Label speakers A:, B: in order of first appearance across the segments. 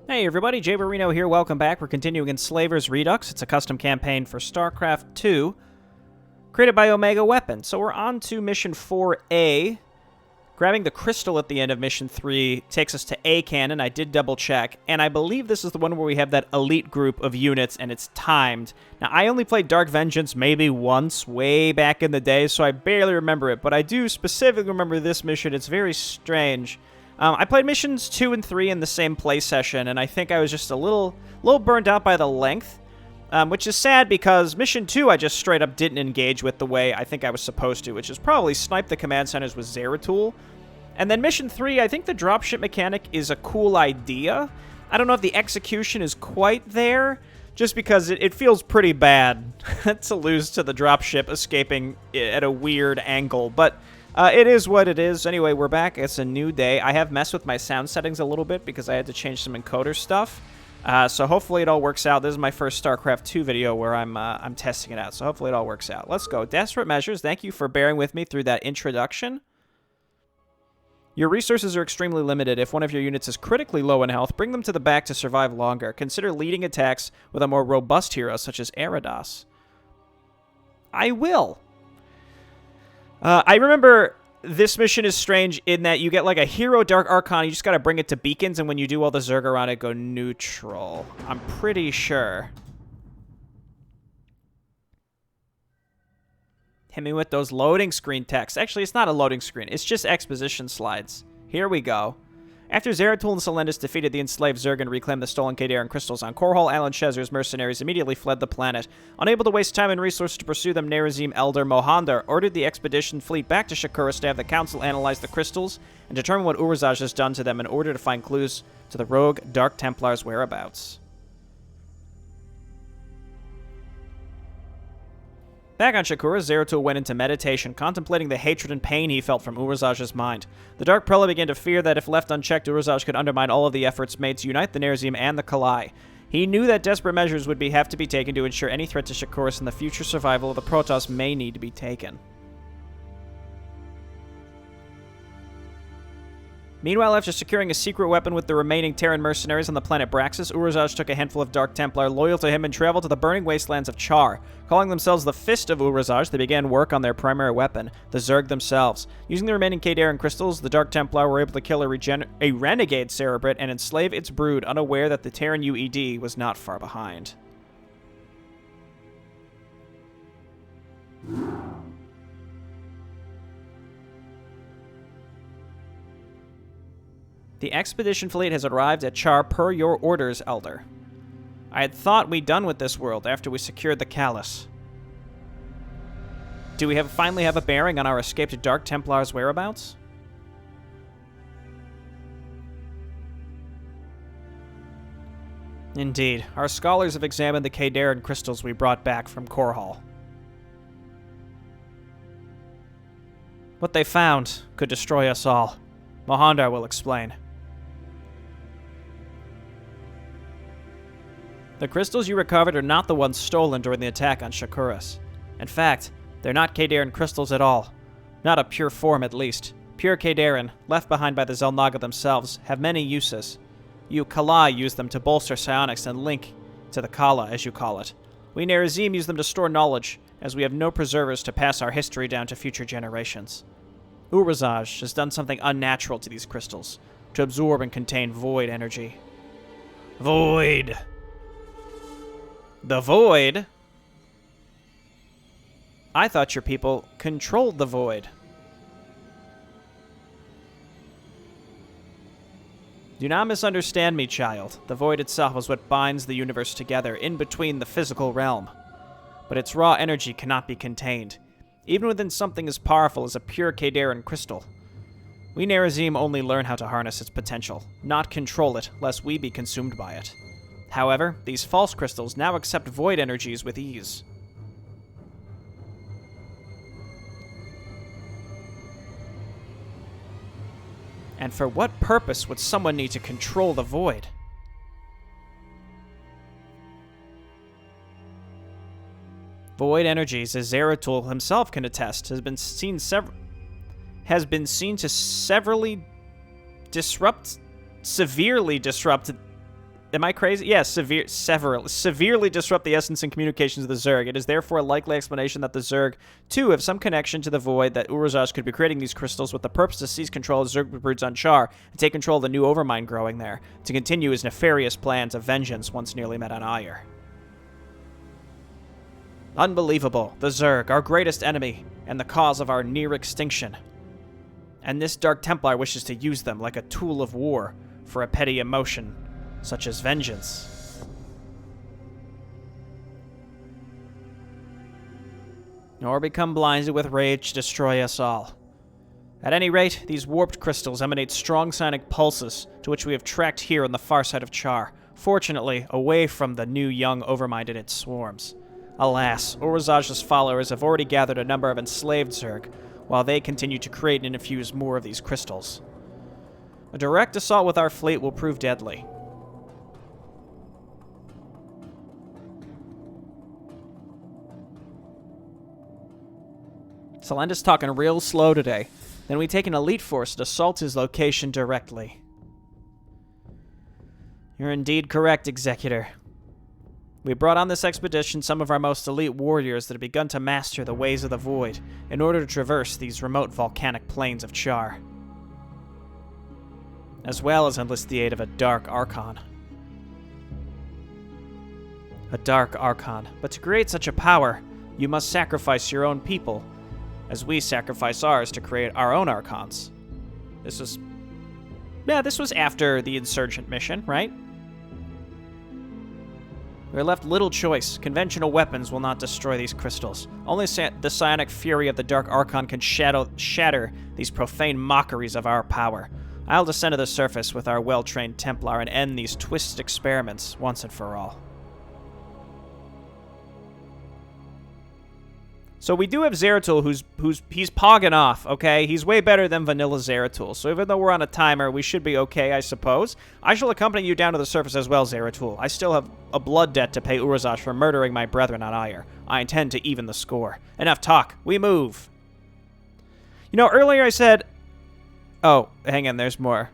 A: Hey everybody, Jay Barino here, welcome back. We're continuing Enslavers Redux. It's a custom campaign for StarCraft 2, created by OmegaWeapon. So we're on to Mission 4A. Grabbing the crystal at the end of Mission 3 takes us to A Cannon. I did double check, and I believe this is the one where we have that elite group of units, and it's timed. Now, I only played Dark Vengeance maybe once, way back in the day, so I barely remember it, but I do specifically remember this mission. It's very strange. I played missions 2 and 3 in the same play session, and I think I was just a little burned out by the length, which is sad because Mission 2 I just straight up didn't engage with the way I think I was supposed to, which is probably snipe the command centers with Zeratul. And then Mission 3, I think the dropship mechanic is a cool idea. I don't know if the execution is quite there, just because it feels pretty bad to lose to the dropship escaping at a weird angle, but it is what it is. Anyway, we're back. It's a new day. I have messed with my sound settings a little bit because I had to change some encoder stuff. So hopefully it all works out. This is my first StarCraft 2 video where I'm testing it out. So hopefully it all works out. Let's go. Desperate measures. Thank you for bearing with me through that introduction. Your resources are extremely limited. If one of your units is critically low in health, bring them to the back to survive longer. Consider leading attacks with a more robust hero such as Arados. I will. I remember this mission is strange in that you get like a hero Dark Archon, you just gotta bring it to beacons, and when you do all the Zerg around it, go neutral. I'm pretty sure. Hit me with those loading screen texts. Actually, it's not a loading screen. It's just exposition slides. Here we go. After Zeratul and Selendis defeated the enslaved Zerg and reclaimed the stolen Kadaran crystals on Korhal, Alan Shezer's mercenaries immediately fled the planet. Unable to waste time and resources to pursue them, Nerazim Elder Mohandar ordered the expedition fleet back to Shakuras to have the Council analyze the crystals and determine what Urazaj has done to them in order to find clues to the rogue Dark Templar's whereabouts. Back on Shakuras, Zeratul went into meditation, contemplating the hatred and pain he felt from Urazaj's mind. The Dark Prelate began to fear that if left unchecked, Urazaj could undermine all of the efforts made to unite the Nerazim and the Kalai. He knew that desperate measures would have to be taken to ensure any threat to Shakuras and the future survival of the Protoss may need to be taken. Meanwhile, after securing a secret weapon with the remaining Terran mercenaries on the planet Braxis, Urazaj took a handful of Dark Templar loyal to him and traveled to the burning wastelands of Char. Calling themselves the Fist of Urazaj, they began work on their primary weapon, the Zerg themselves. Using the remaining Kadaran crystals, the Dark Templar were able to kill a renegade Cerebrit and enslave its brood, unaware that the Terran UED was not far behind. The expedition fleet has arrived at Char per your orders, Elder. I had thought we'd done with this world after we secured the Callus. Do we finally have a bearing on our escaped Dark Templar's whereabouts? Indeed, our scholars have examined the Kadaran crystals we brought back from Korhal. What they found could destroy us all. Mohandar will explain. The crystals you recovered are not the ones stolen during the attack on Shakuras. In fact, they're not Kadaran crystals at all. Not a pure form, at least. Pure Kadaran, left behind by the Xel'Naga themselves, have many uses. You Kala use them to bolster psionics and link to the Kala, as you call it. We Nerazim use them to store knowledge, as we have no preservers to pass our history down to future generations. Urazaj has done something unnatural to these crystals, to absorb and contain void energy. Void! The void? I thought your people controlled the void. Do not misunderstand me, child. The void itself is what binds the universe together, in between the physical realm. But its raw energy cannot be contained, even within something as powerful as a pure Kadaran crystal. We Nerazim only learn how to harness its potential, not control it, lest we be consumed by it. However, these false crystals now accept void energies with ease. And for what purpose would someone need to control the void? Void energies, as Zeratul himself can attest, has been seen to severely disrupt Am I crazy? Yeah, severely disrupt the essence and communications of the Zerg. It is therefore a likely explanation that the Zerg, too, have some connection to the void, that Urazaj could be creating these crystals with the purpose to seize control of Zerg broods on Char and take control of the new overmind growing there, to continue his nefarious plans of vengeance once nearly met on Ire. Unbelievable. The Zerg, our greatest enemy, and the cause of our near extinction. And this Dark Templar wishes to use them like a tool of war for a petty emotion, such as vengeance. Nor become blinded with rage to destroy us all. At any rate, these warped crystals emanate strong sonic pulses, to which we have tracked here on the far side of Char, fortunately away from the new young overmind in its swarms. Alas, Urazaj's followers have already gathered a number of enslaved Zerg, while they continue to create and infuse more of these crystals. A direct assault with our fleet will prove deadly. Celendus talking real slow today. Then we take an elite force to assault his location directly. You're indeed correct, Executor. We brought on this expedition some of our most elite warriors that have begun to master the ways of the void in order to traverse these remote volcanic plains of Char, as well as enlist the aid of a Dark Archon. A Dark Archon. But to create such a power, you must sacrifice your own people, as we sacrifice ours to create our own Archons. This was after the Insurgent mission, right? We're left little choice. Conventional weapons will not destroy these crystals. Only the psionic fury of the Dark Archon can shatter these profane mockeries of our power. I'll descend to the surface with our well-trained Templar and end these twisted experiments once and for all. So we do have Zeratul, he's pogging off, okay? He's way better than vanilla Zeratul. So even though we're on a timer, we should be okay, I suppose. I shall accompany you down to the surface as well, Zeratul. I still have a blood debt to pay Urazaj for murdering my brethren on Ire. I intend to even the score. Enough talk. We move. You know, earlier I said... Oh, hang on, there's more.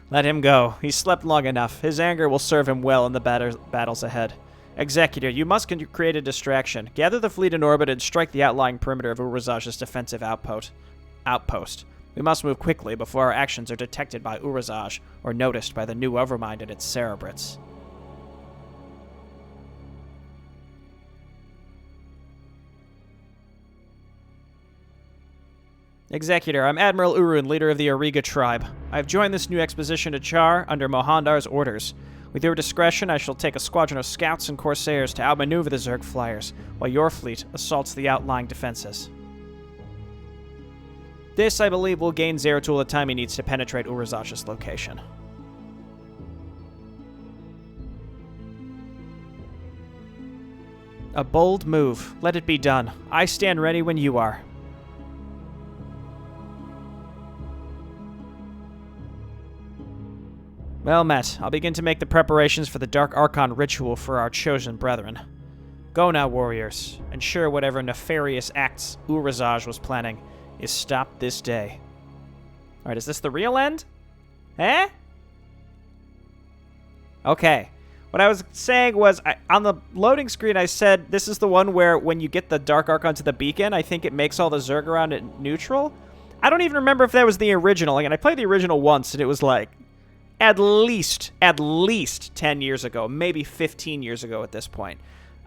A: Let him go. He slept long enough. His anger will serve him well in the battles ahead. Executor, you must create a distraction. Gather the fleet in orbit and strike the outlying perimeter of Urazaj's defensive outpost. We must move quickly before our actions are detected by Urazaj or noticed by the new overmind and its cerebrits. Executor, I'm Admiral Urun, leader of the Ariga tribe. I have joined this new expedition to Char under Mohandar's orders. With your discretion, I shall take a squadron of scouts and corsairs to outmaneuver the Zerg flyers, while your fleet assaults the outlying defenses. This, I believe, will gain Zeratul the time he needs to penetrate Urazaj's location. A bold move. Let it be done. I stand ready when you are. Well met. I'll begin to make the preparations for the Dark Archon ritual for our chosen brethren. Go now, warriors. Ensure whatever nefarious acts Urazaj was planning is stopped this day. Alright, is this the real end? Eh? Okay. What I was saying was, on the loading screen I said this is the one where when you get the Dark Archon to the beacon, I think it makes all the Zerg around it neutral. I don't even remember if that was the original. Again, I played the original once and it was like, at least 10 years ago, maybe 15 years ago at this point.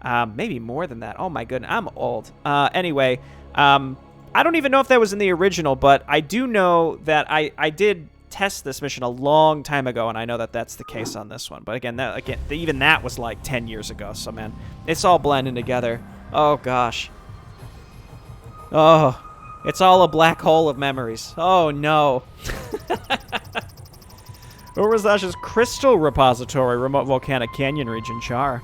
A: Maybe more than that. Oh my goodness, I'm old. Anyway, I don't even know if that was in the original, but I do know that I did test this mission a long time ago, and I know that that's the case on this one. But again, even that was like 10 years ago, so man, it's all blending together. Oh gosh. Oh, it's all a black hole of memories. Oh no. Urazaj's Crystal Repository, remote volcanic canyon region, Char.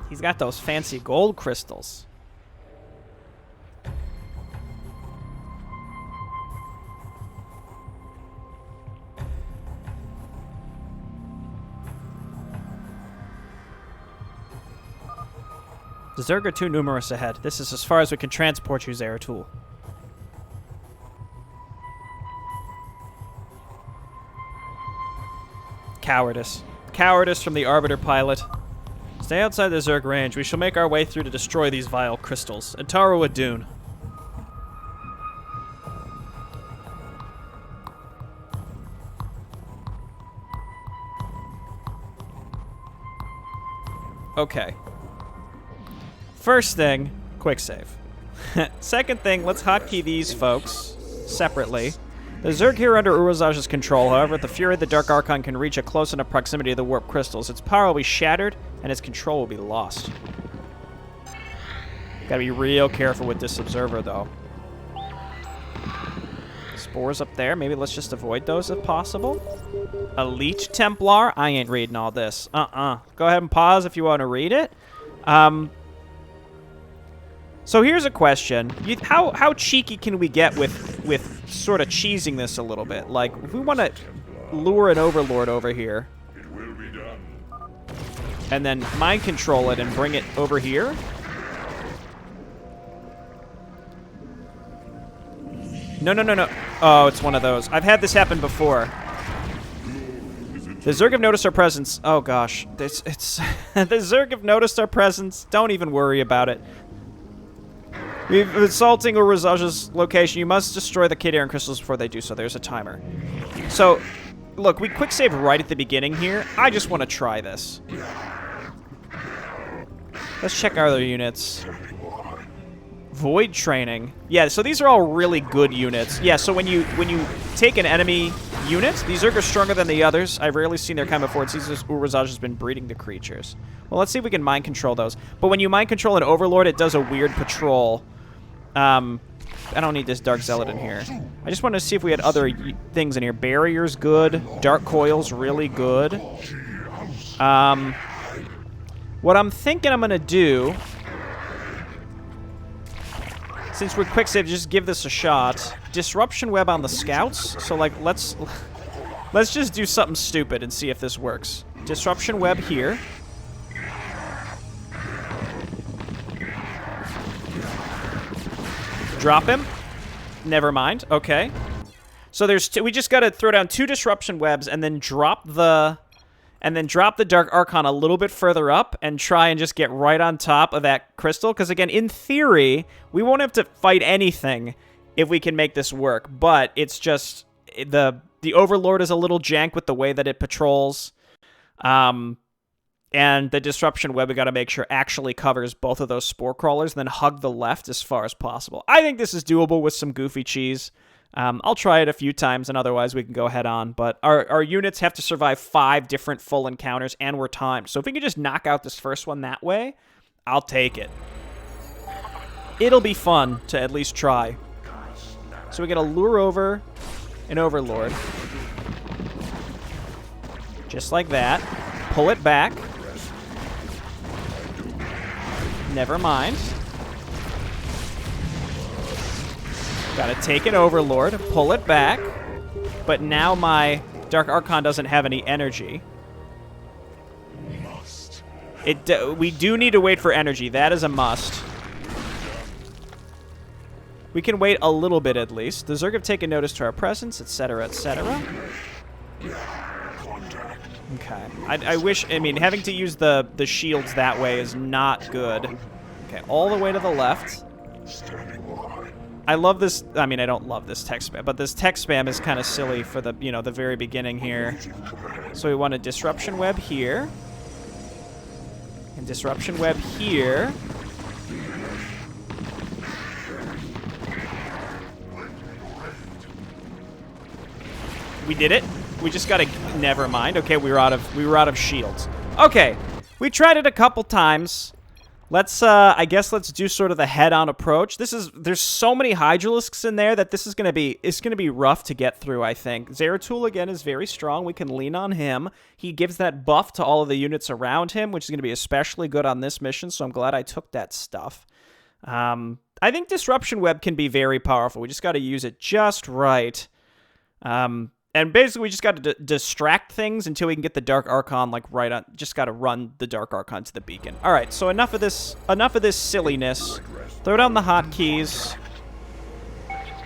A: He's got those fancy gold crystals. The Zerg are too numerous ahead. This is as far as we can transport you, Zeratul. Cowardice. Cowardice from the Arbiter pilot. Stay outside the Zerg range. We shall make our way through to destroy these vile crystals. Antaru Adun. Okay. First thing, quick save. Second thing, let's hotkey these folks separately. The Zerg here are under Urazaj's control. However, the Fury of the Dark Archon can reach a close enough proximity to the warp crystals. Its power will be shattered, and its control will be lost. Gotta be real careful with this observer, though. Spores up there. Maybe let's just avoid those if possible. Elite Templar. I ain't reading all this. Go ahead and pause if you want to read it. So here's a question. How cheeky can we get with sort of cheesing this a little bit? Like, if we want to lure an overlord over here,
B: It will be done.
A: and then mind control it and bring it over here. No. Oh, it's one of those. I've had this happen before. The Zerg have noticed our presence. Oh gosh, the Zerg have noticed our presence. Don't even worry about it. We're assaulting Urazaj's location. You must destroy the Kadaran crystals before they do so. There's a timer. So, look, we quick save right at the beginning here. I just want to try this. Let's check our other units. Void training. Yeah, so these are all really good units. Yeah, so when you take an enemy unit, these Zerg are stronger than the others. I've rarely seen their kind before. It seems as Urazaj has been breeding the creatures. Well, let's see if we can mind control those. But when you mind control an overlord, it does a weird patrol. I don't need this Dark Zealot in here. I just wanted to see if we had other things in here. Barrier's good. Dark Coil's really good. What I'm thinking I'm going to do, since we're quick save, just give this a shot. Disruption Web on the scouts. So, like, let's just do something stupid and see if this works. Disruption Web here. Drop him. Never mind. Okay. So there's we just got to throw down 2 disruption webs and then drop the Dark Archon a little bit further up and try and just get right on top of that crystal. Because again, in theory, we won't have to fight anything if we can make this work. But it's just the Overlord is a little jank with the way that it patrols. And the disruption web we got to make sure actually covers both of those spore crawlers, and then hug the left as far as possible. I think this is doable with some goofy cheese. I'll try it a few times, and otherwise we can go head on. But our units have to survive 5 different full encounters, and we're timed. So if we can just knock out this first one that way, I'll take it. It'll be fun to at least try. So we got to lure over an Overlord. Just like that. Pull it back. Never mind. Gotta take an Overlord, pull it back. But now my Dark Archon doesn't have any energy. We do need to wait for energy. That is a must. We can wait a little bit at least. The Zerg have taken notice to our presence, etc., etc. Okay. I wish, I mean, having to use the shields that way is not good. Okay, all the way to the left. I love this, I mean, I don't love this text spam, but this text spam is kind of silly for the, the very beginning here. So we want a disruption web here. And disruption web here. We did it. We just gotta, never mind. Okay, we were out of shields. Okay, we tried it a couple times. Let's, I guess let's do sort of the head-on approach. There's so many Hydralisks in there that this is gonna be rough to get through, I think. Zeratul, again, is very strong. We can lean on him. He gives that buff to all of the units around him, which is gonna be especially good on this mission, so I'm glad I took that stuff. I think Disruption Web can be very powerful. We just gotta use it just right. And basically, we just got to distract things until we can get the Dark Archon, like, right on. Just got to run the Dark Archon to the beacon. All right, so enough of this silliness. Throw down the hotkeys.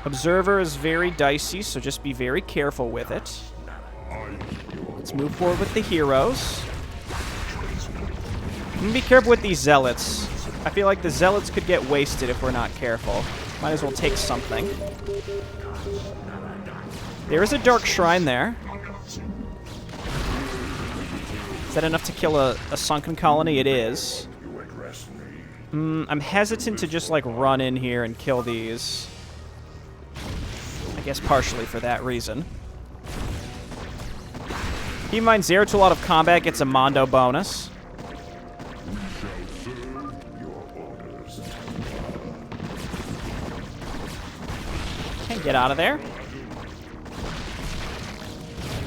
A: Observer is very dicey, so just be very careful with it. Let's move forward with the heroes. I'm gonna be careful with these zealots. I feel like the zealots could get wasted if we're not careful. Might as well take something. There is a dark shrine there. Is that enough to kill a sunken colony? It is. I'm hesitant to just, like, run in here and kill these. I guess partially for that reason. Keep in mind, Zeratul out of combat gets a Mondo bonus. Okay, get out of there.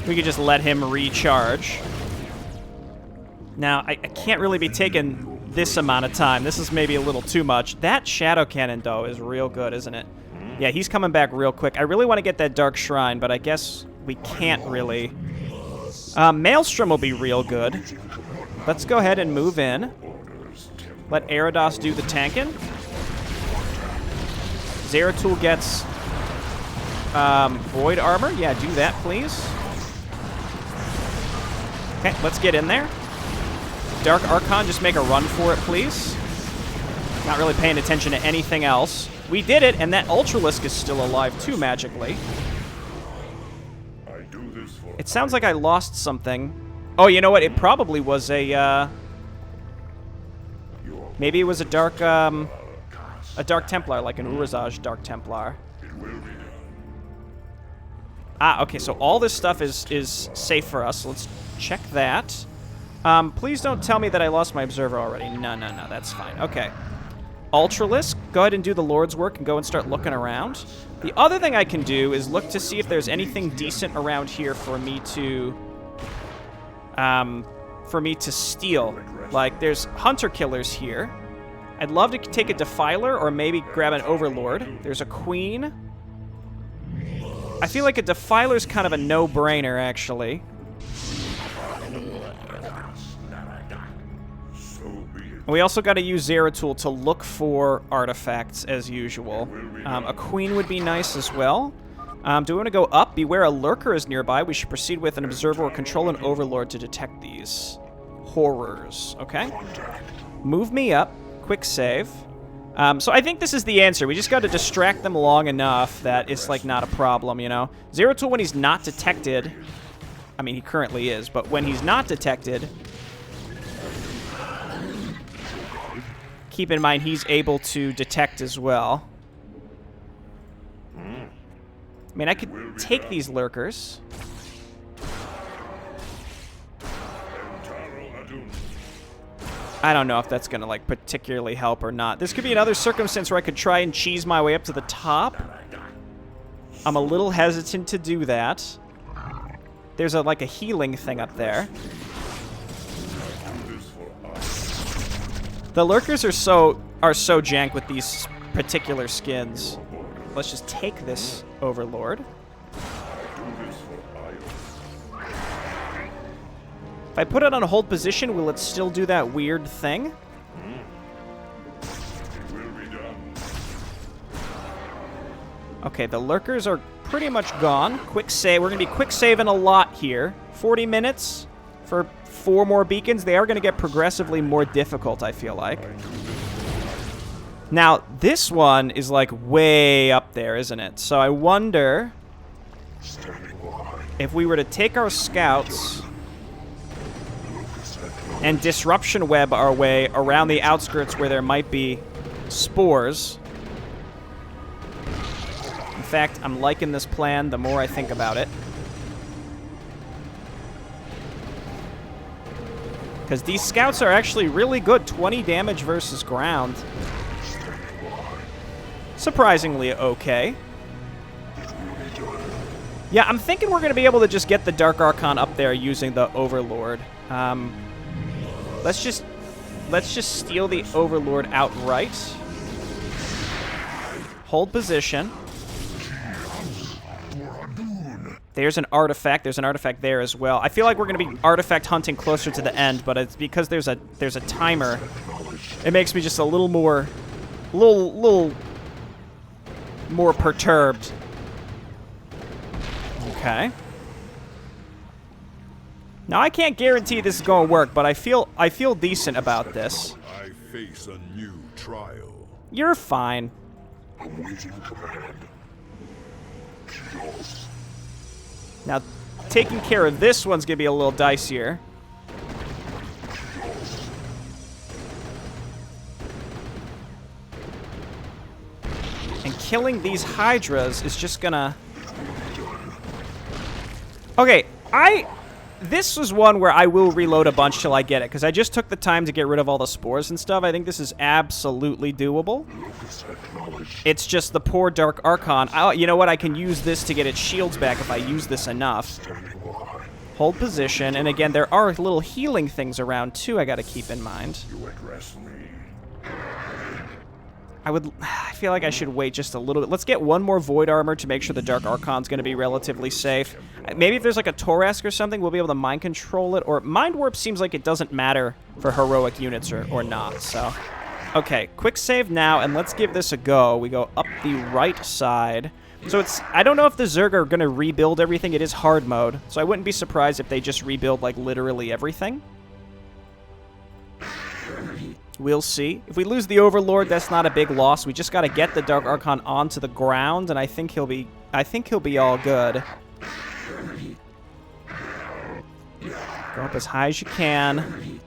A: We could just let him recharge. Now, I can't really be taking this amount of time. This is maybe a little too much. That Shadow Cannon, though, is real good, isn't it? Yeah, he's coming back real quick. I really want to get that Dark Shrine, but I guess we can't really. Maelstrom will be real good. Let's go ahead and move in. Let Eridos do the tanking. Zeratul gets Void Armor. Yeah, do that, please. Okay, let's get in there. Dark Archon, just make a run for it, please. Not really paying attention to anything else. We did it, and that Ultralisk is still alive, too, magically. It sounds like I lost something. Oh, you know what? It probably was a, maybe it was a Dark Templar, like an Urazaj Dark Templar. Ah, okay, so all this stuff is safe for us. So let's check that. Please don't tell me that I lost my Observer already. No, that's fine. Okay. Ultralisk, go ahead and do the Lord's work and go and start looking around. The other thing I can do is look to see if there's anything decent around here for me to steal. Like, there's Hunter Killers here. I'd love to take a Defiler or maybe grab an Overlord. There's a Queen. I feel like a Defiler's kind of a no-brainer, actually. We also got to use Zeratul to look for artifacts, as usual. A Queen would be nice as well. Do we want to go up? Beware a Lurker is nearby. We should proceed with an Observer or control an Overlord to detect these horrors. Okay. Move me up. Quick save. So I think this is the answer. We just got to distract them long enough that it's, like, not a problem, you know? Zeratul, when he's not detected... I mean, he currently is, but when he's not detected... Keep in mind, he's able to detect as well. I mean, I could take these Lurkers. I don't know if that's going to, like, particularly help or not. This could be another circumstance where I could try and cheese my way up to the top. I'm a little hesitant to do that. There's, like, a healing thing up there. The Lurkers are so jank with these particular skins. Let's just take this Overlord. If I put it on a hold position, will it still do that weird thing? Okay, the Lurkers are pretty much gone. Quick save. We're going to be quick saving a lot here. 40 minutes for 4 more beacons. They are going to get progressively more difficult, I feel like. Now, this one is, like, way up there, isn't it? So I wonder if we were to take our scouts and disruption web our way around the outskirts where there might be spores. In fact, I'm liking this plan the more I think about it. Because these scouts are actually really good. 20 damage versus ground. Surprisingly okay. Yeah, I'm thinking we're going to be able to just get the Dark Archon up there using the Overlord. Let's just steal the Overlord outright. Hold position. There's an artifact. There's an artifact there as well. I feel like we're going to be artifact hunting closer to the end, but it's because there's a timer. It makes me just a little more perturbed. Okay. Now I can't guarantee this is going to work, but I feel decent about this.
B: I face a new trial.
A: You're fine.
B: Awaiting command. Chaos.
A: Now, taking care of this one's going to be a little dicier. And killing these Hydras is just going to... Okay, this was one where I will reload a bunch till I get it, because I just took the time to get rid of all the spores and stuff. I think this is absolutely doable. It's just the poor Dark Archon. You know what? I can use this to get its shields back if I use this enough. Hold position, and again, there are little healing things around, too, I gotta keep in mind. I feel like I should wait just a little bit. Let's get one more Void Armor to make sure the Dark Archon's going to be relatively safe. Maybe if there's like a Torask or something, we'll be able to Mind Control it. Or Mind Warp seems like it doesn't matter for heroic units or not, so... Okay, quick save now, and let's give this a go. We go up the right side. So it's... I don't know if the Zerg are going to rebuild everything. It is hard mode, so I wouldn't be surprised if they just rebuild, like, literally everything. We'll see. If we lose the Overlord, that's not a big loss. We just got to get the Dark Archon onto the ground, and I think he'll be all good. Go up as high as you can.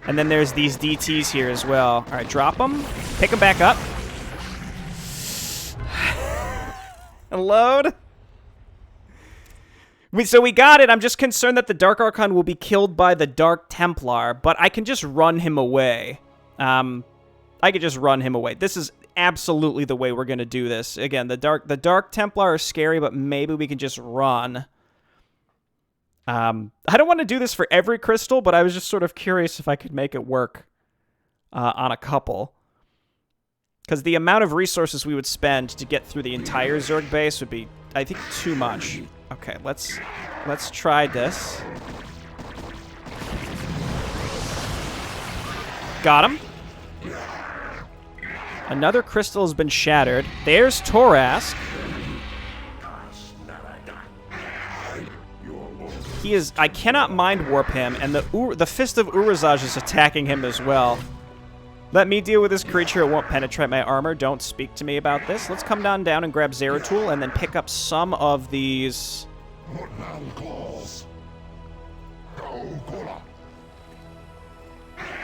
A: And then there's these DTs here as well. All right, drop them. Pick them back up. And load. So we got it. I'm just concerned that the Dark Archon will be killed by the Dark Templar, but I can just run him away. I could just run him away. This is absolutely the way we're going to do this. Again, the Dark Templar are scary, but maybe we can just run. I don't want to do this for every crystal, but I was just sort of curious if I could make it work on a couple. Because the amount of resources we would spend to get through the entire Zerg base would be, I think, too much. Okay, let's try this. Got him. Another crystal has been shattered. There's Torask. He is... I cannot Mind Warp him, and the Fist of Urazaj is attacking him as well. Let me deal with this creature. It won't penetrate my armor. Don't speak to me about this. Let's come down and grab Zeratul and then pick up some of these...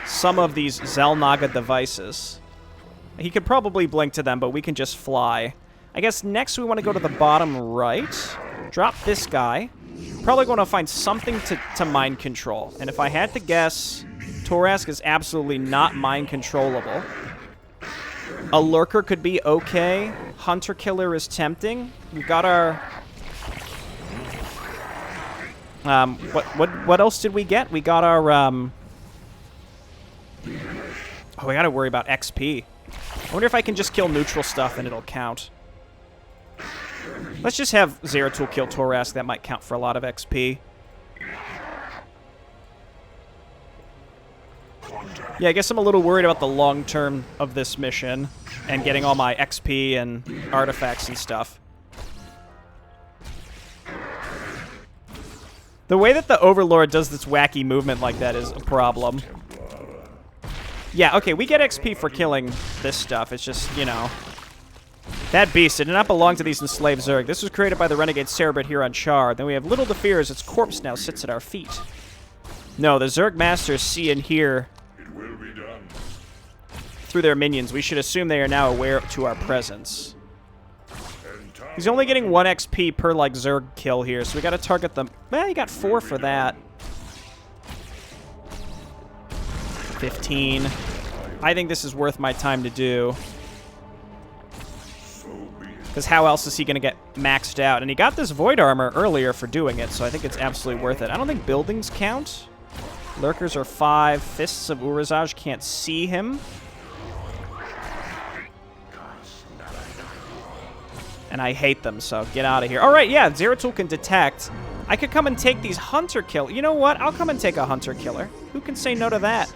A: Some of these Xel'Naga devices. He could probably blink to them, but we can just fly. I guess next we want to go to the bottom right. Drop this guy. Probably going to find something to mind control. And if I had to guess... Torask is absolutely not mind controllable. A Lurker could be okay. Hunter Killer is tempting. We've got our... What else did we get? We got our, Oh, we gotta worry about XP. I wonder if I can just kill neutral stuff and it'll count. Let's just have Zeratul kill Torask. That might count for a lot of XP. Yeah, I guess I'm a little worried about the long term of this mission and getting all my XP and artifacts and stuff. The way that the Overlord does this wacky movement like that is a problem. Yeah, okay, we get XP for killing this stuff. It's just, you know... That beast, it did not belong to these enslaved Zerg. This was created by the renegade Cerebrit here on Char. Then we have little to fear as its corpse now sits at our feet. No, the Zerg masters see and hear through their minions. We should assume they are now aware to our presence. He's only getting 1 XP per, like, Zerg kill here, so we gotta target them. Well, he got 4 for that. 15. I think this is worth my time to do. Because how else is he going to get maxed out? And he got this Void Armor earlier for doing it, so I think it's absolutely worth it. I don't think buildings count. Lurkers are 5. Fists of Urazaj can't see him. And I hate them, so get out of here. All right, yeah, Zeratul can detect. I could come and take these hunter kill. You know what? I'll come and take a hunter killer. Who can say no to that?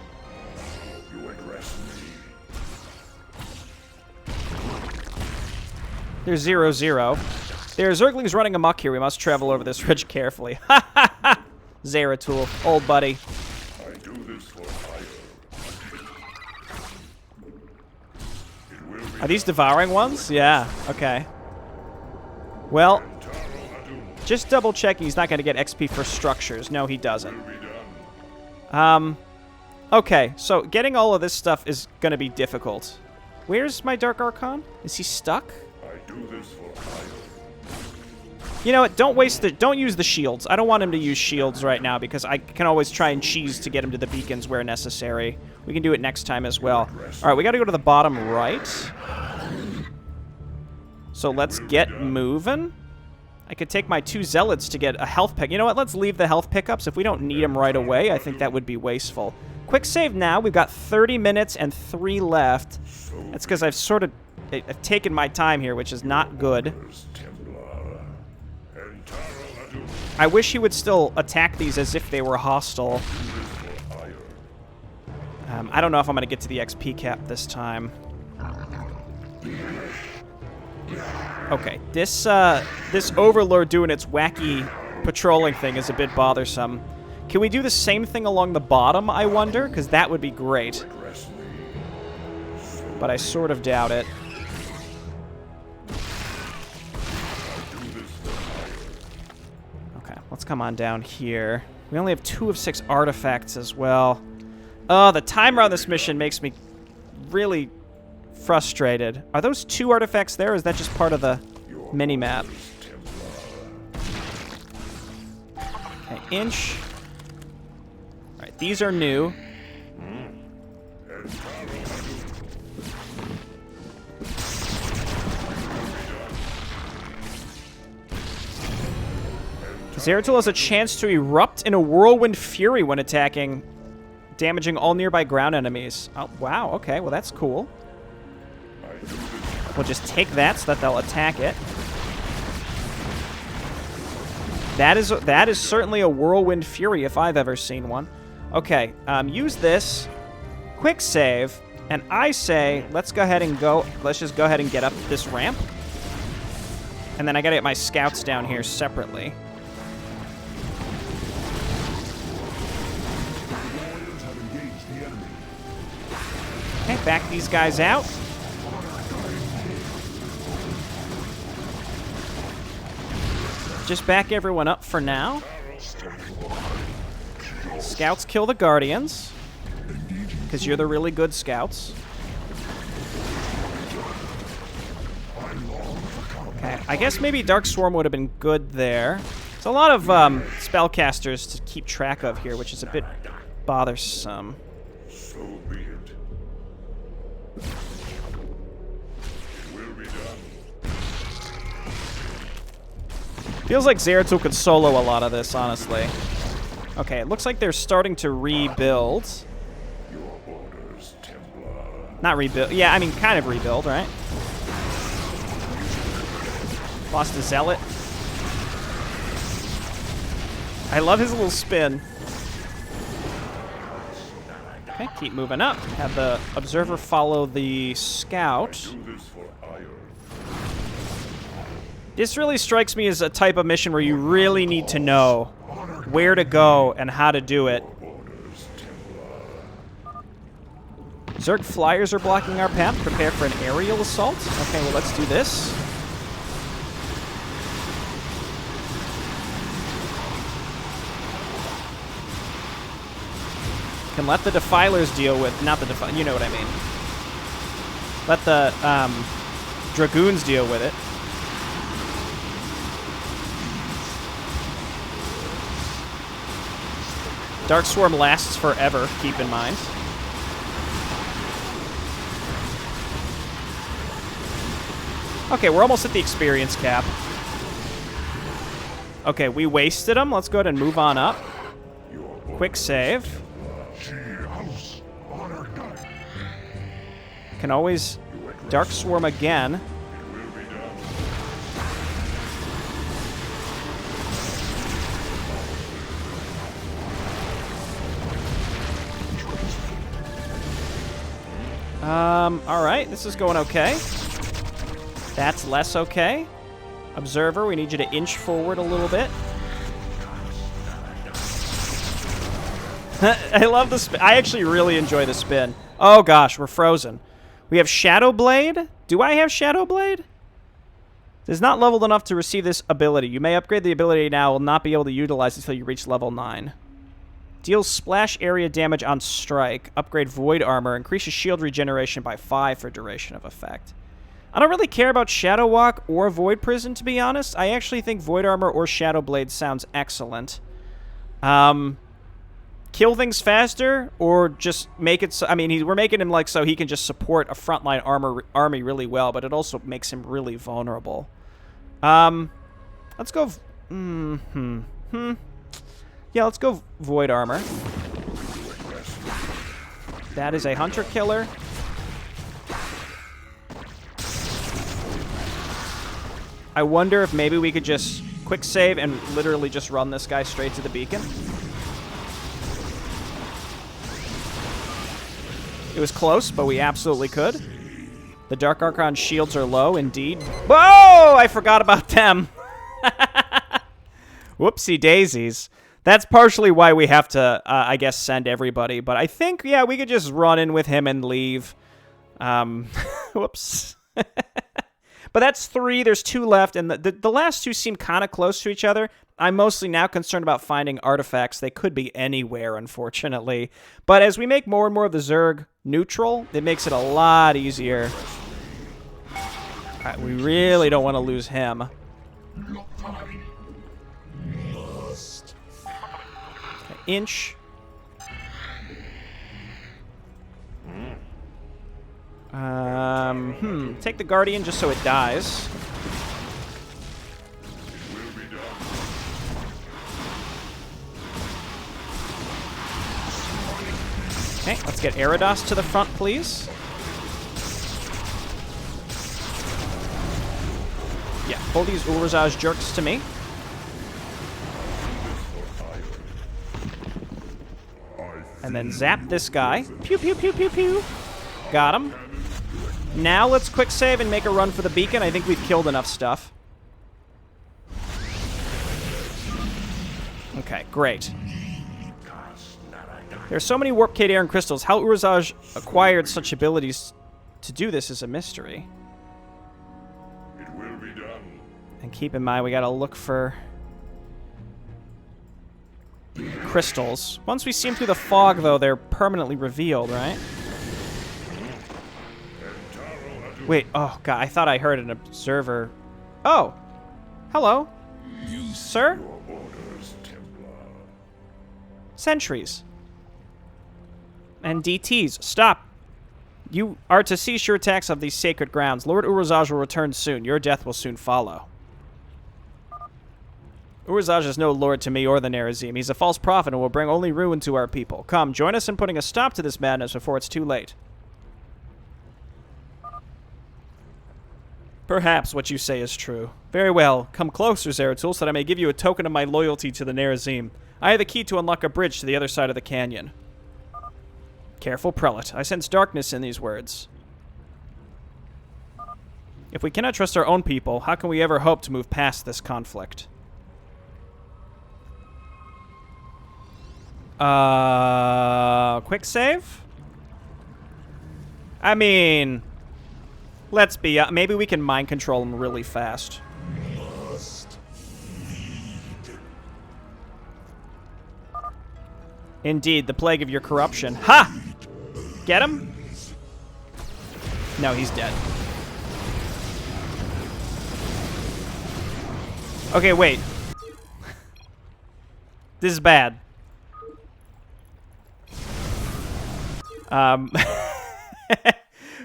A: There's 0-0. There's Zerglings running amok here. We must travel over this ridge carefully. Ha ha ha! Zeratul, old buddy.
B: I do this for hire.
A: Are these devouring ones? Yeah, okay. Well, just double checking he's not going to get XP for structures. No, he doesn't. Okay, so getting all of this stuff is going to be difficult. Where's my Dark Archon? Is he stuck?
B: I do this for hire.
A: You know what? Don't use the shields. I don't want him to use shields right now because I can always try and cheese to get him to the beacons where necessary. We can do it next time as well. All right, we got to go to the bottom right. So let's get moving. I could take my 2 zealots to get a health pick. You know what? Let's leave the health pickups. If we don't need them right away, I think that would be wasteful. Quick save now. We've got 30 minutes and 3 left. That's because I've taken my time here, which is not good. I wish he would still attack these as if they were hostile. I don't know if I'm going to get to the XP cap this time. Okay, this Overlord doing its wacky patrolling thing is a bit bothersome. Can we do the same thing along the bottom, I wonder? Because that would be great. But I sort of doubt it. Okay, let's come on down here. We only have 2 of 6 artifacts as well. Oh, the timer on this mission makes me really frustrated. Are those 2 artifacts there, or is that just part of the mini-map? Okay, inch. Alright, these are new. Zeratul has a chance to erupt in a whirlwind fury when attacking, damaging all nearby ground enemies. Oh, wow, okay, well that's cool. We'll just take that so that they'll attack it. That is certainly a whirlwind fury if I've ever seen one. Okay, use this. Quick save. And I say, let's go ahead and go. Let's just go ahead and get up this ramp. And then I gotta get my scouts down here separately. Okay, back these guys out. Just back everyone up for now. Scouts kill the Guardians, because you're the really good scouts. Okay, I guess maybe Dark Swarm would have been good there. There's a lot of spellcasters to keep track of here, which is a bit bothersome.
B: So be it.
A: Feels like Zeratul could solo a lot of this, honestly. Okay, it looks like they're starting to rebuild.
B: Your orders, Templar.
A: Not rebuild. Yeah, I mean, kind of rebuild, right? Lost a zealot. I love his little spin. Okay, keep moving up. Have the observer follow the scout. This really strikes me as a type of mission where you really need to know where to go and how to do it. Zerg flyers are blocking our path. Prepare for an aerial assault. Okay, well, let's do this. Can let the defilers deal with, not the you know what I mean. Let the dragoons deal with it. Dark Swarm lasts forever, keep in mind. Okay, we're almost at the experience cap. Okay, we wasted them. Let's go ahead and move on up. Quick save. Can always Dark Swarm again. Alright, this is going okay. That's less okay. Observer, we need you to inch forward a little bit. I love the spin. I actually really enjoy the spin. Oh gosh, we're frozen. We have Shadow Blade. Do I have Shadow Blade? It is not leveled enough to receive this ability. You may upgrade the ability now. Will not be able to utilize it until you reach level 9. Deals splash area damage on strike. Upgrade Void Armor. Increases shield regeneration by 5 for duration of effect. I don't really care about Shadow Walk or Void Prison, to be honest. I actually think Void Armor or Shadow Blade sounds excellent. Kill things faster, or just make it so... I mean, we're making him like so he can just support a frontline army really well, but it also makes him really vulnerable. Let's go... Yeah, let's go Void Armor. That is a Hunter Killer. I wonder if maybe we could just quick save and literally just run this guy straight to the beacon. It was close, but we absolutely could. The Dark Archon shields are low, indeed. Whoa! I forgot about them. Whoopsie daisies. That's partially why we have to, I guess, send everybody. But I think, yeah, we could just run in with him and leave. Whoops. But that's 3. There's 2 left, and the last 2 seem kind of close to each other. I'm mostly now concerned about finding artifacts. They could be anywhere, unfortunately. But as we make more and more of the Zerg neutral, it makes it a lot easier. All right, we really don't want to lose him. Okay, inch. Take the Guardian just so it dies. Okay, let's get Eridos to the front, please. Yeah, pull these Urzaj jerks to me. And then zap this guy. Pew, pew, pew, pew, pew. Got him. Now let's quick save and make a run for the beacon. I think we've killed enough stuff. Okay, great. There are so many Warp Cade Iron Crystals. How Urzaj acquired such abilities to do this is a mystery.
B: It will be done.
A: And keep in mind, we gotta look for crystals. Once we see them through the fog, though, they're permanently revealed, right? Wait, oh god, I thought I heard an observer. Oh, hello, sir?
B: Your orders, Templar.
A: Sentries. And DTs, stop. You are to cease your attacks of these sacred grounds. Lord Urzaj will return soon. Your death will soon follow. Urzaj is no lord to me or the Nerazim. He's a false prophet and will bring only ruin to our people. Come, join us in putting a stop to this madness before it's too late. Perhaps what you say is true. Very well. Come closer, Zeratul, so that I may give you a token of my loyalty to the Nerazim. I have the key to unlock a bridge to the other side of the canyon. Careful, prelate. I sense darkness in these words. If we cannot trust our own people, how can we ever hope to move past this conflict? Quick save? I mean, let's be, maybe we can mind control him really fast. Indeed, the plague of your corruption. Ha! Get him? No, he's dead. Okay, wait. This is bad.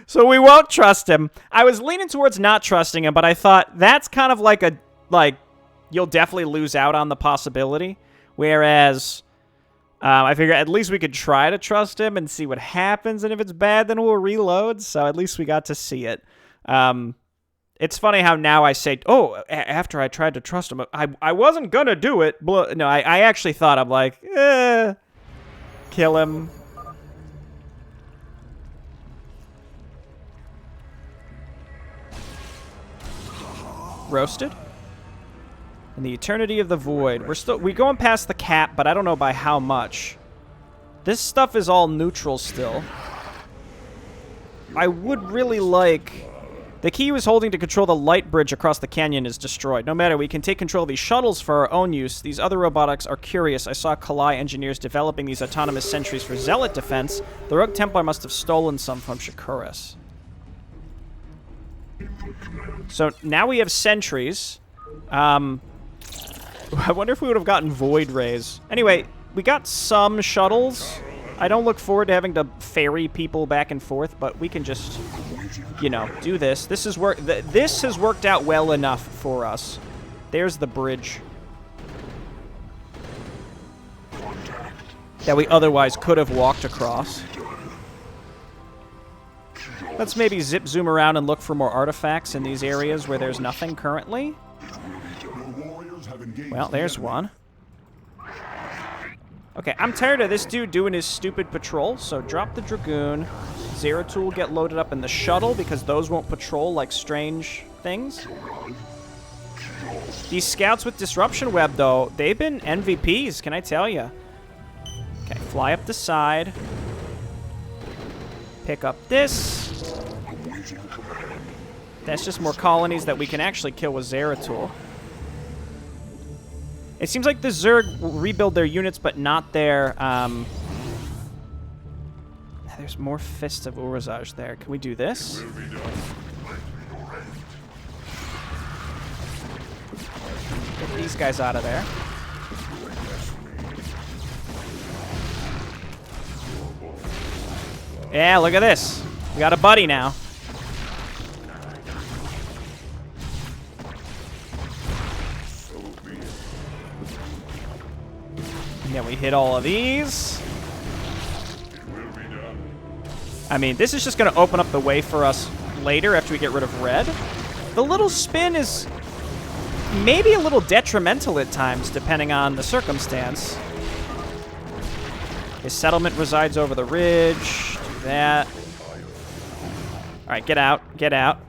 A: So we won't trust him. I was leaning towards not trusting him, but I thought that's kind of like a, you'll definitely lose out on the possibility. Whereas, I figure at least we could try to trust him and see what happens, and if it's bad, then we'll reload, so at least we got to see it. It's funny how now I say, oh, after I tried to trust him, I wasn't gonna do it. No, I actually thought, I'm like, kill him. roasted. And the eternity of the void. We're going past the cap, but I don't know by how much. This stuff is all neutral still. I would really like... The key he was holding to control the light bridge across the canyon is destroyed. No matter, we can take control of these shuttles for our own use. These other robotics are curious. I saw Kalai engineers developing these autonomous sentries for Zealot defense. The Rogue Templar must have stolen some from Shakuras. So now we have sentries. I wonder if we would have gotten Void Rays. Anyway, we got some shuttles. I don't look forward to having to ferry people back and forth, but we can just, you know, do this. This has worked out well enough for us. There's the bridge that we otherwise could have walked across. Let's maybe zoom around and look for more artifacts in these areas where there's nothing currently. Well, there's one. Okay, I'm tired of this dude doing his stupid patrol, so drop the Dragoon. Zeratul will get loaded up in the shuttle because those won't patrol like strange things. These scouts with Disruption Web, though, they've been MVPs, can I tell you? Okay, fly up the side. Pick up this. That's just more colonies that we can actually kill with Zeratul. It seems like the Zerg will rebuild their units, but not their, There's more Fists of Urazaj there. Can we do this? Get these guys out of there. Yeah, look at this. We got a buddy now. Yeah, we hit all of these. I mean, this is just going to open up the way for us later after we get rid of red. The little spin is maybe a little detrimental at times, depending on the circumstance. His settlement resides over the ridge. Do that. All right, get out. Get out.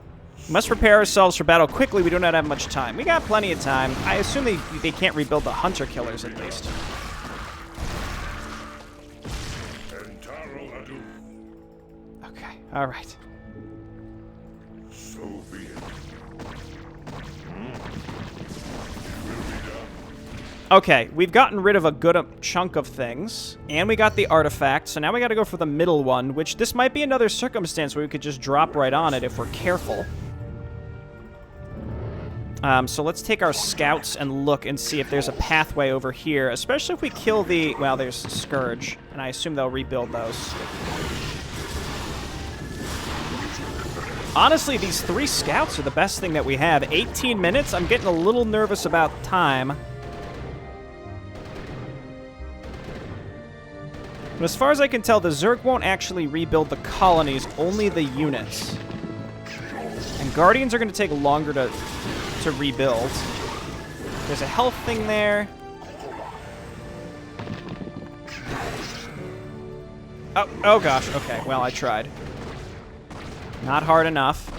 A: We must prepare ourselves for battle quickly. We do not have much time. We got plenty of time. I assume they can't rebuild the hunter killers at least. Okay, all right.
B: So be it.
A: Okay, we've gotten rid of a good chunk of things, and we got the artifact, so now we gotta go for the middle one, which this might be another circumstance where we could just drop right on it if we're careful. So let's take our scouts and look and see if there's a pathway over here, especially if we kill the... Well, there's Scourge, and I assume they'll rebuild those. Honestly, these 3 scouts are the best thing that we have. 18 minutes? I'm getting a little nervous about time. But as far as I can tell, the Zerg won't actually rebuild the colonies, only the units. And Guardians are going to take longer to rebuild. There's a health thing there. Oh gosh, okay, well, I tried. Not hard enough.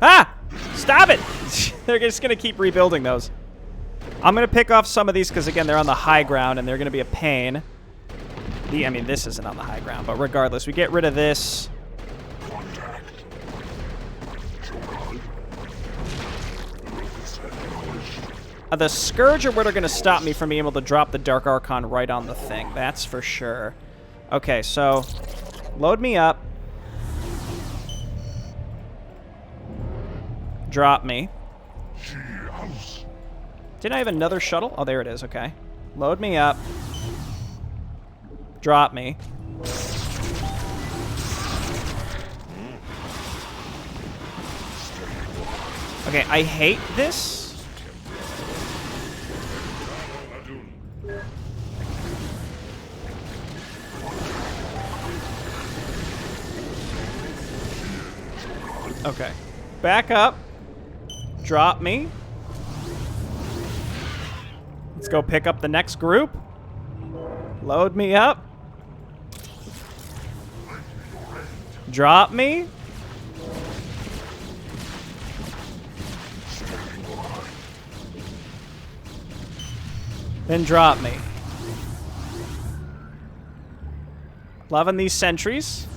A: Ah! Stop it! They're just going to keep rebuilding those. I'm going to pick off some of these because, again, they're on the high ground and they're going to be a pain. I mean, this isn't on the high ground, but regardless, we get rid of this. The Scourge are what are going to stop me from being able to drop the Dark Archon right on the thing. That's for sure. Okay, so load me up. Drop me. Didn't I have another shuttle? Oh, there it is. Okay. Load me up. Drop me. Okay, I hate this. Okay. Back up. Drop me. Let's go pick up the next group. Load me up. Drop me. Then drop me. Loving these sentries.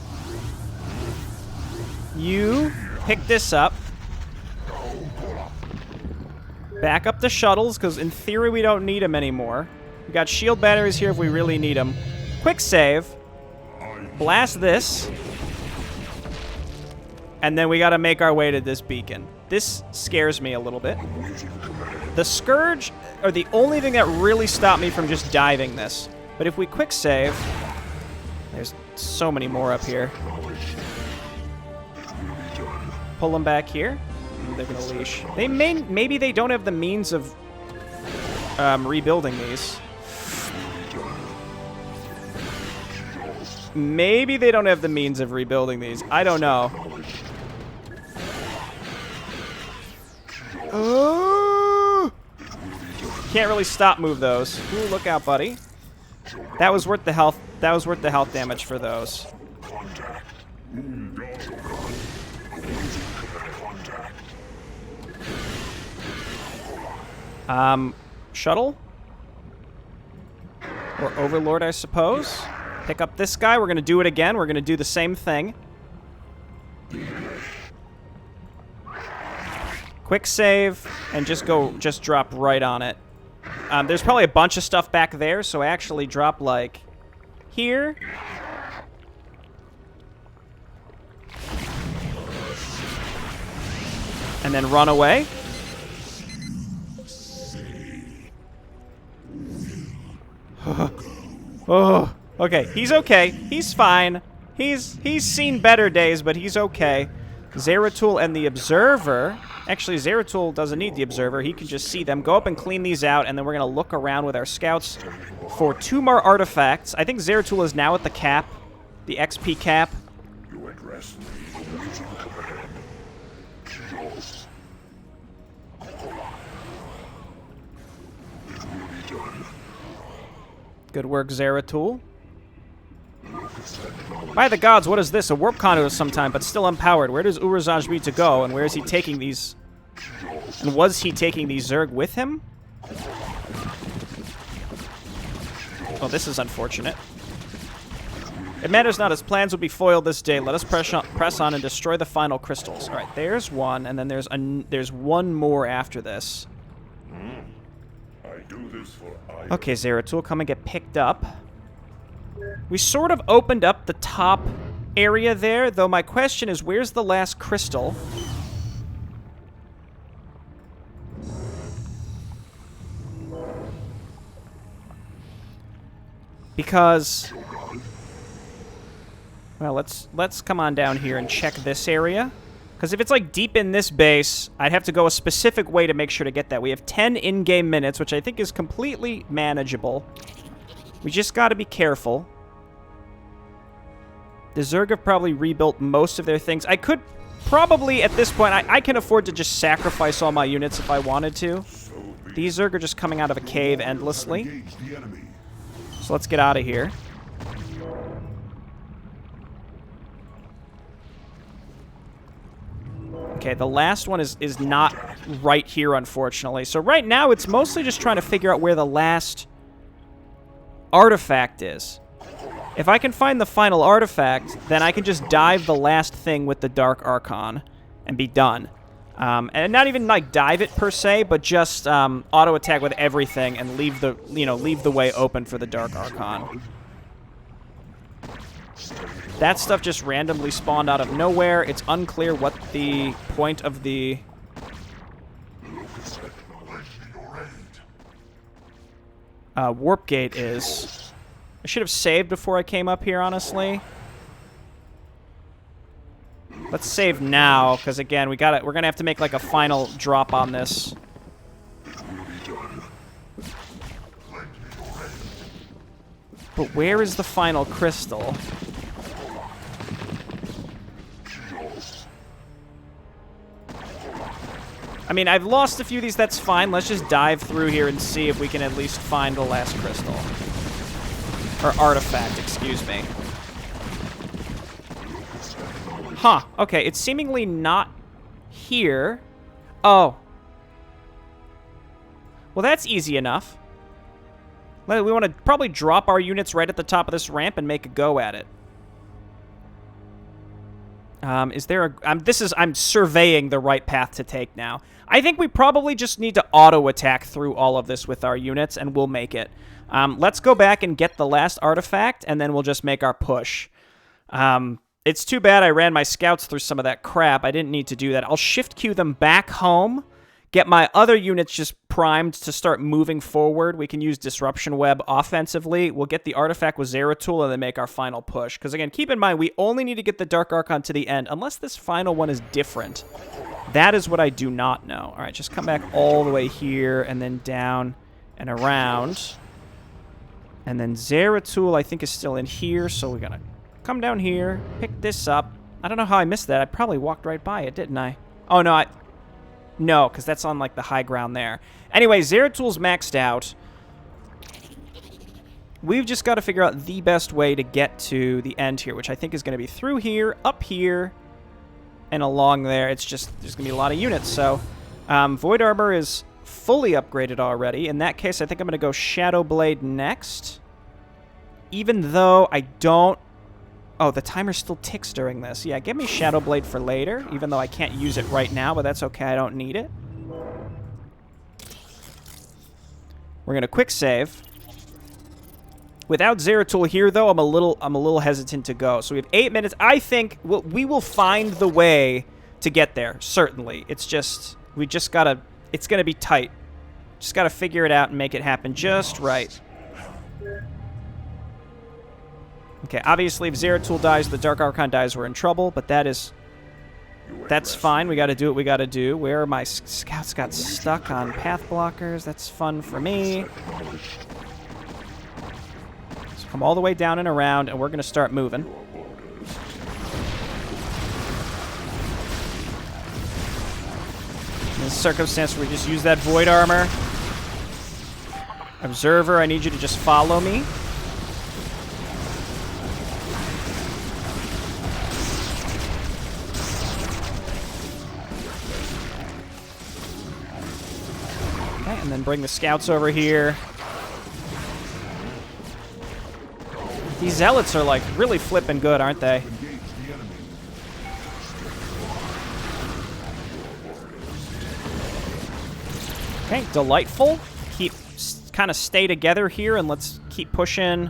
A: You pick this up. Back up the shuttles, because in theory we don't need them anymore. We got shield batteries here if we really need them. Quick save. Blast this. And then we got to make our way to this beacon. This scares me a little bit. The Scourge are the only thing that really stopped me from just diving this. But if we quick save... There's so many more up here. Pull them back here. They're gonna leash. They maybe they don't have the means of rebuilding these. Maybe they don't have the means of rebuilding these. I don't know. Can't really stop move those. Ooh, look out, buddy. That was worth the health. That was worth the health damage for those. Shuttle? Or Overlord, I suppose. Pick up this guy. We're going to do it again. We're going to do the same thing. Quick save, and just drop right on it. There's probably a bunch of stuff back there, so I actually drop, like, here. And then run away. Oh, okay. He's okay. He's fine. He's seen better days, but he's okay. Zeratul and the Observer. Actually, Zeratul doesn't need the Observer. He can just see them. Go up and clean these out, and then we're going to look around with our scouts for 2 more artifacts. I think Zeratul is now at the cap, the XP cap.
B: You address me using command. Kills. It will be done.
A: Good work, Zeratul. By the gods, what is this? A warp conduit of some time, but still empowered. Where does Urazaj need to go, and where is he taking these? And was he taking these Zerg with him? Well, this is unfortunate. It matters not. His plans will be foiled this day. Let us press on and destroy the final crystals. All right, there's one, and then there's one more after this.
B: I do this for
A: Okay, Zeratul, come and get picked up. We sort of opened up the top area there, though my question is, where's the last crystal? Because... Well, let's come on down here and check this area. Because if it's, like, deep in this base, I'd have to go a specific way to make sure to get that. We have 10 in-game minutes, which I think is completely manageable. We just gotta be careful. The Zerg have probably rebuilt most of their things. I could probably, at this point, I can afford to just sacrifice all my units if I wanted to. These Zerg are just coming out of a cave endlessly. So let's get out of here. Okay, the last one is not right here, unfortunately. So right now, it's mostly just trying to figure out where the last artifact is. If I can find the final artifact, then I can just dive the last thing with the Dark Archon and be done. And not even, like, dive it per se, but just auto-attack with everything and leave the way open for the Dark Archon. That stuff just randomly spawned out of nowhere. It's unclear what the point of the... warp gate is. I should have saved before I came up here, honestly. Let's save now, because again, we're gonna have to make like a final drop on this. But where is the final crystal? I mean, I've lost a few of these, that's fine. Let's just dive through here and see if we can at least find the last crystal. Or artifact, excuse me. Huh. Okay, it's seemingly not here. Oh. Well, that's easy enough. We want to probably drop our units right at the top of this ramp and make a go at it. Is there a... I'm surveying the right path to take now. I think we probably just need to auto-attack through all of this with our units, and we'll make it. Let's go back and get the last artifact, and then we'll just make our push. It's too bad I ran my scouts through some of that crap. I didn't need to do that. I'll shift queue them back home, get my other units just primed to start moving forward. We can use Disruption Web offensively. We'll get the artifact with Zeratul and then make our final push. Because again, keep in mind, we only need to get the Dark Archon to the end, unless this final one is different. That is what I do not know. All right, just come back all the way here and then down and around. And then Zeratul, I think, is still in here, so we're going to come down here, pick this up. I don't know how I missed that. I probably walked right by it, didn't I? Oh, no, No, because that's on, like, the high ground there. Anyway, Zeratul's maxed out. We've just got to figure out the best way to get to the end here, which I think is going to be through here, up here, and along there. It's just, there's going to be a lot of units, so... Void Armor is fully upgraded already. In that case, I think I'm going to go Shadow Blade next. Even though I don't... Oh, the timer still ticks during this. Yeah, give me Shadow Blade for later, even though I can't use it right now, but that's okay. I don't need it. We're going to quick save. Without Zeratul here, though, I'm a little hesitant to go. So we have 8 minutes. I think we will find the way to get there, certainly. It's just, we just got to, it's going to be tight. Just got to figure it out and make it happen just right. Okay, obviously, if Zeratul dies, the Dark Archon dies, we're in trouble, but that's fine. We got to do what we got to do. Where my scouts got stuck on path blockers. That's fun for me. So come all the way down and around, and we're going to start moving. In this circumstance, we just use that Void Armor. Observer, I need you to just follow me. And then bring the scouts over here. These zealots are, like, really flipping good, aren't they? Okay, delightful. Kind of stay together here, and let's keep pushing.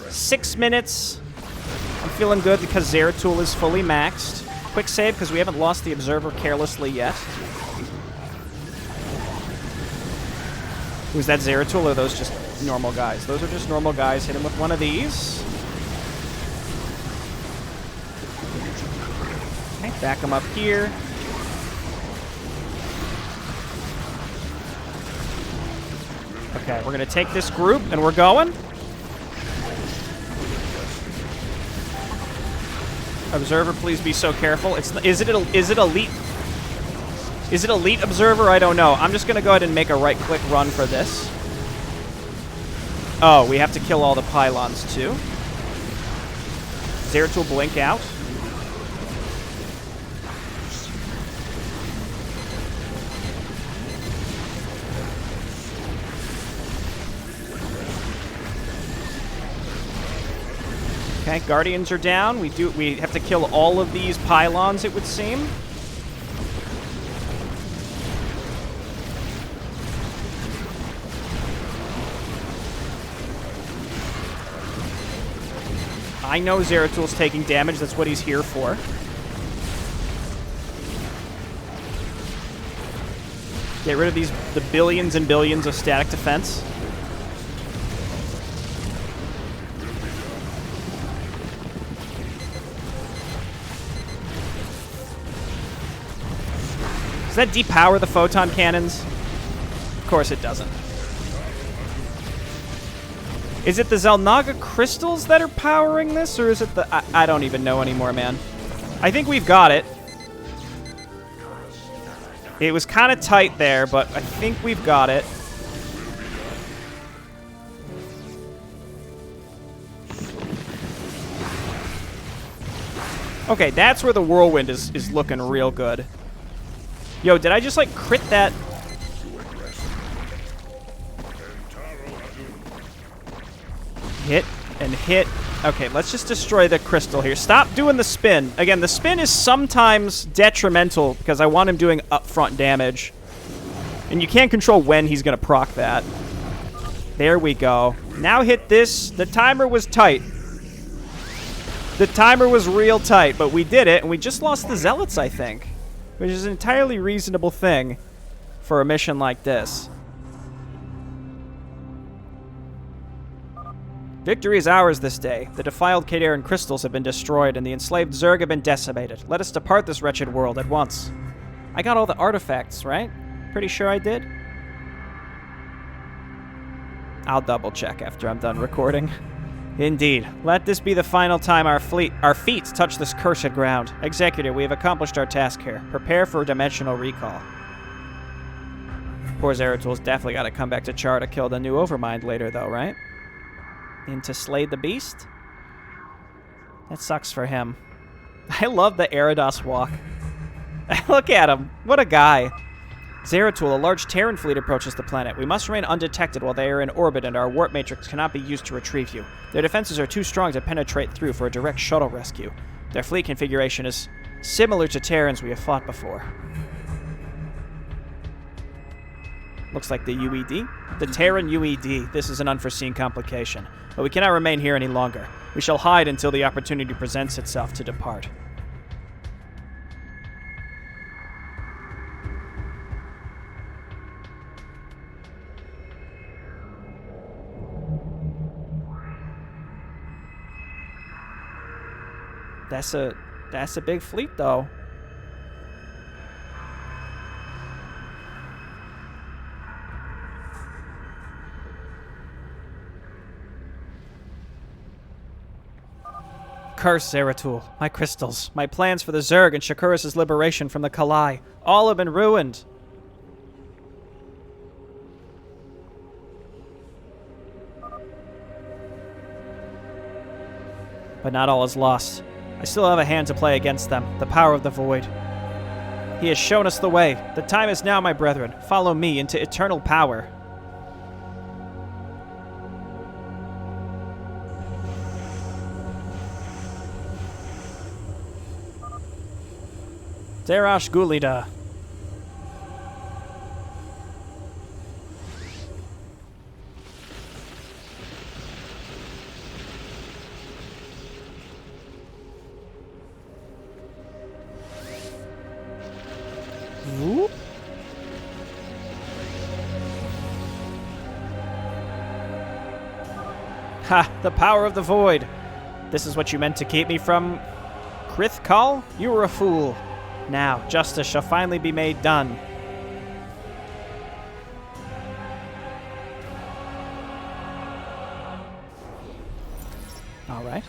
A: 6 minutes. I'm feeling good because Zeratul is fully maxed. Quick save, because we haven't lost the Observer carelessly yet. Was that Zeratul, or are those just normal guys? Those are just normal guys. Hit him with one of these. Okay, back him up here. Okay, we're going to take this group, and we're going. Observer, please be so careful. Is it elite? Is it Elite Observer? I don't know. I'm just going to go ahead and make a right-click run for this. Oh, we have to kill all the pylons, too. Zeratul blink out. Okay, Guardians are down. We have to kill all of these pylons, it would seem. I know Zeratul's taking damage. That's what he's here for. Get rid of the billions and billions of static defense. Does that depower the photon cannons? Of course it doesn't. Is it the Xel'Naga crystals that are powering this, or is it the... I don't even know anymore, man. I think we've got it. It was kind of tight there, but I think we've got it. Okay, that's where the whirlwind is looking real good. Yo, did I just, like, crit that? Hit and hit. Okay, let's just destroy the crystal here. Stop doing the spin. Again, the spin is sometimes detrimental because I want him doing upfront damage. And you can't control when he's going to proc that. There we go. Now hit this. The timer was tight. The timer was real tight, but we did it, and we just lost the zealots, I think. Which is an entirely reasonable thing for a mission like this. Victory is ours this day. The defiled Kaderan crystals have been destroyed, and the enslaved Zerg have been decimated. Let us depart this wretched world at once. I got all the artifacts, right? Pretty sure I did. I'll double check after I'm done recording. Indeed. Let this be the final time our feet touch this cursed ground. Executor, we have accomplished our task here. Prepare for a dimensional recall. Poor Zeratul definitely got to come back to Char to kill the new Overmind later, though, right? And to slay the beast? That sucks for him. I love the Eridos walk. Look at him. What a guy. Zeratul, a large Terran fleet approaches the planet. We must remain undetected while they are in orbit, and our warp matrix cannot be used to retrieve you. Their defenses are too strong to penetrate through for a direct shuttle rescue. Their fleet configuration is similar to Terrans we have fought before. Looks like the UED. The Terran UED. This is an unforeseen complication. But we cannot remain here any longer. We shall hide until the opportunity presents itself to depart. That's a big fleet, though. Curse Zeratul, my crystals, my plans for the Zerg and Shakuras' liberation from the Kalai. All have been ruined. But not all is lost. I still have a hand to play against them, the power of the Void. He has shown us the way. The time is now, my brethren. Follow me into eternal power. Derash Gulida. Whoop. Ha! The power of the Void. This is what you meant to keep me from Krithkal? You were a fool. Now, justice shall finally be made done. All right.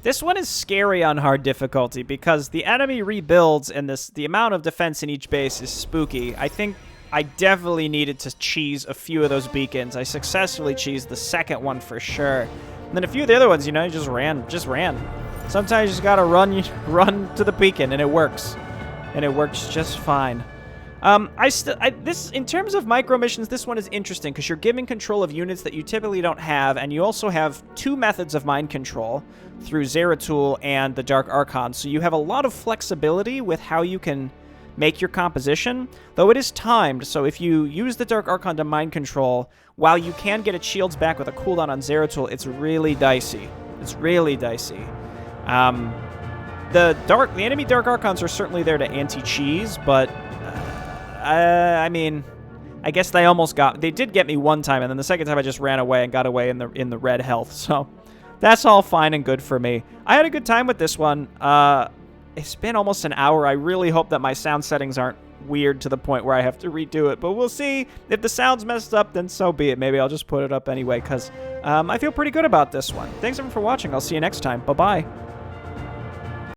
A: This one is scary on hard difficulty because the enemy rebuilds and the amount of defense in each base is spooky. I think I definitely needed to cheese a few of those beacons. I successfully cheesed the second one for sure. And then a few of the other ones, you know, just ran. Sometimes you just gotta run to the beacon, and it works. And it works just fine. This, in terms of micro missions, this one is interesting because you're giving control of units that you typically don't have, and you also have two methods of mind control through Zeratul and the Dark Archon. So you have a lot of flexibility with how you can make your composition, though it is timed. So if you use the Dark Archon to mind control, while you can get its shields back with a cooldown on Zeratul, it's really dicey. It's really dicey. The enemy Dark Archons are certainly there to anti-cheese, but I mean, I guess they did get me one time, and then the second time I just ran away and got away in the red health. So that's all fine and good for me. I had a good time with this one. It's been almost an hour. I really hope that my sound settings aren't weird to the point where I have to redo it, but we'll see. If the sound's messed up, then so be it. Maybe I'll just put it up anyway, because I feel pretty good about this one. Thanks everyone for watching. I'll see you next time. Bye-bye.